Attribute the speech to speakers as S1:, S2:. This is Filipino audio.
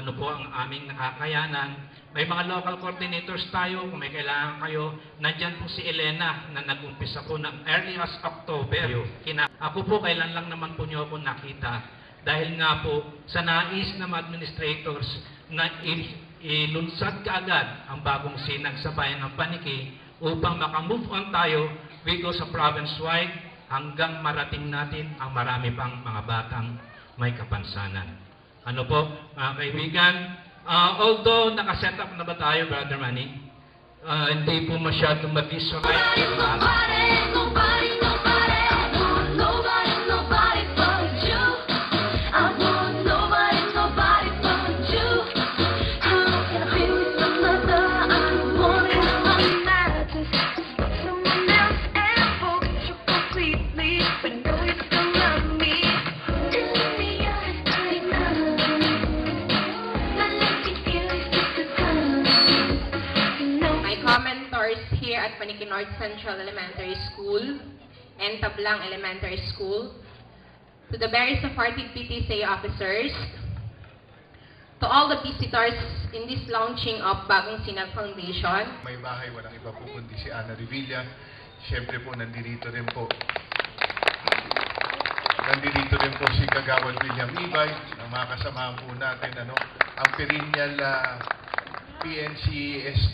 S1: ano po ang aming nakakayanan. May mga local coordinators tayo, kung may kailangan kayo. Nandyan po si Elena na nag-umpisa po ng early as October. Ako po, kailan lang naman po niyo ako nakita. Dahil nga po, sa nais ng mga administrators na ilunsad kaagad ang bagong sinag sa bayan ng Paniki upang makamove on tayo, we go sa province-wide hanggang marating natin ang marami pang mga batang may kapansanan. Ano po, mga kaibigan, although nakaset up na ba tayo, Brother Manny, hindi po masyadong mag-visualize.
S2: Commentors here at Paniki North Central Elementary School and Tablang Elementary School, to the very supportive PTSA officers, to all the visitors in this launching of Bagong Sinag Foundation.
S3: May bahay, walang iba po kundi si Ana Revilla. Siyempre po, nandito rin po si Kagawad William Ibay, ang mga kasamahan po natin, ang perennial PNCS